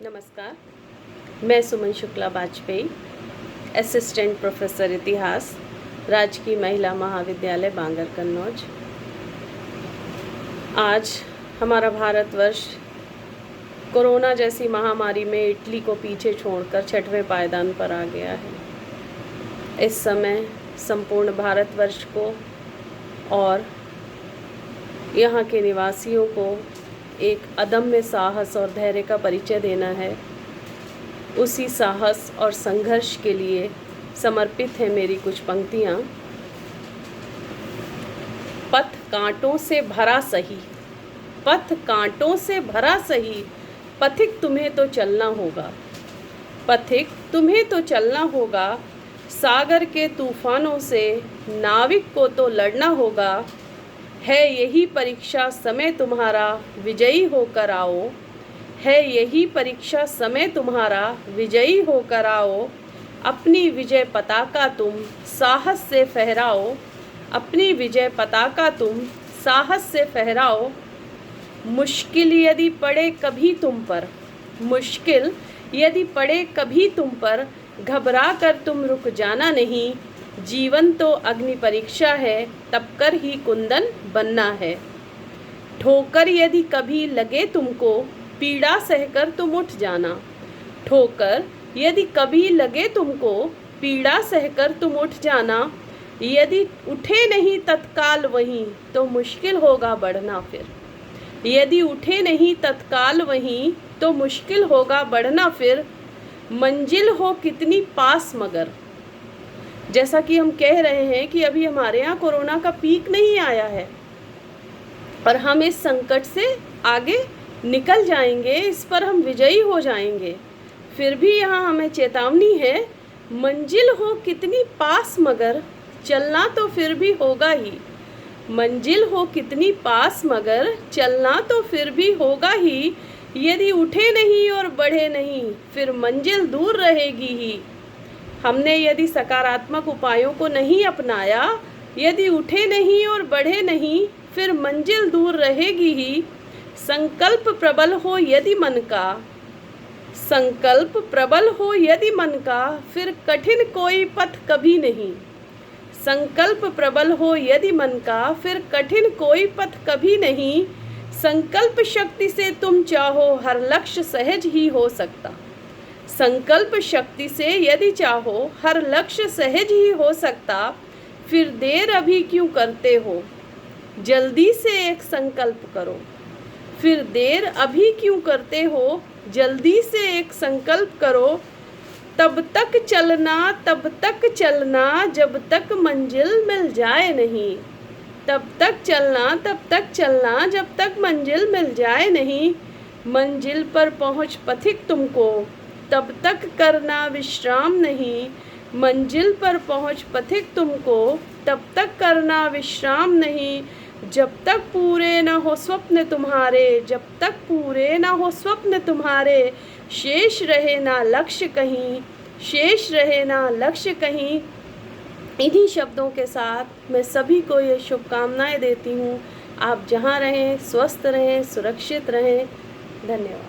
नमस्कार, मैं सुमन Shukla Vajpayee, assistant professor इतिहास, राजकीय महिला महाविद्यालय बांगर कन्नौज। आज हमारा भारतवर्ष कोरोना जैसी महामारी में इटली को पीछे छोड़कर 6वें पायदान पर आ गया है। इस समय संपूर्ण भारतवर्ष को और यहाँ के निवासियों को एक अदम्य साहस और धैर्य का परिचय देना है। उसी साहस और संघर्ष के लिए समर्पित है मेरी कुछ पंक्तियाँ। पथ कांटों से भरा सही, पथ कांटों से भरा सही, पथिक तुम्हें तो चलना होगा, पथिक तुम्हें तो चलना होगा। सागर के तूफानों से नाविक को तो लड़ना होगा। है यही परीक्षा समय तुम्हारा, विजयी होकर आओ। है यही परीक्षा समय तुम्हारा, विजयी होकर आओ। अपनी विजय पताका तुम साहस से फहराओ, अपनी विजय पताका तुम साहस से फहराओ। मुश्किल यदि पड़े कभी तुम पर, मुश्किल यदि पड़े कभी तुम पर, घबरा कर तुम रुक जाना नहीं। जीवन तो अग्नि परीक्षा है, तब कर ही कुंदन बनना है। ठोकर यदि कभी लगे तुमको, पीड़ा सहकर तुम उठ जाना। ठोकर यदि कभी लगे तुमको, पीड़ा सहकर तुम उठ जाना। यदि उठे नहीं तत्काल वहीं, तो मुश्किल होगा बढ़ना फिर। यदि उठे नहीं तत्काल वहीं, तो मुश्किल होगा बढ़ना फिर। मंजिल हो कितनी पास मगर, जैसा कि हम कह रहे हैं कि अभी हमारे यहाँ कोरोना का पीक नहीं आया है और हम इस संकट से आगे निकल जाएंगे, इस पर हम विजयी हो जाएंगे। फिर भी यहाँ हमें चेतावनी है, मंजिल हो कितनी पास मगर, चलना तो फिर भी होगा ही। मंजिल हो कितनी पास मगर, चलना तो फिर भी होगा ही। यदि उठे नहीं और बढ़े नहीं, फिर मंजिल दूर रहेगी ही। हमने यदि सकारात्मक उपायों को नहीं अपनाया, यदि उठे नहीं और बढ़े नहीं, फिर मंजिल दूर रहेगी ही। संकल्प प्रबल हो यदि मन का, संकल्प प्रबल हो यदि मन का, फिर कठिन कोई पथ कभी नहीं। संकल्प प्रबल हो यदि मन का, फिर कठिन कोई पथ कभी नहीं। संकल्प शक्ति से तुम चाहो, हर लक्ष्य सहज ही हो सकता। संकल्प शक्ति से यदि चाहो, हर लक्ष्य सहज ही हो सकता। फिर देर अभी क्यों करते हो, जल्दी से एक संकल्प करो। फिर देर अभी क्यों करते हो, जल्दी से एक संकल्प करो। तब तक चलना, तब तक चलना, जब तक मंजिल मिल जाए नहीं। तब तक चलना, तब तक चलना, जब तक मंजिल मिल जाए नहीं। मंजिल पर पहुँच पथिक तुमको, तब तक करना विश्राम नहीं। मंजिल पर पहुँच पथिक तुमको, तब तक करना विश्राम नहीं। जब तक पूरे न हो स्वप्न तुम्हारे, जब तक पूरे न हो स्वप्न तुम्हारे, शेष रहे ना लक्ष्य कहीं, शेष रहे ना लक्ष्य कहीं। इन्हीं शब्दों के साथ मैं सभी को ये शुभकामनाएं देती हूँ। आप जहाँ रहें स्वस्थ रहें, सुरक्षित रहें। धन्यवाद।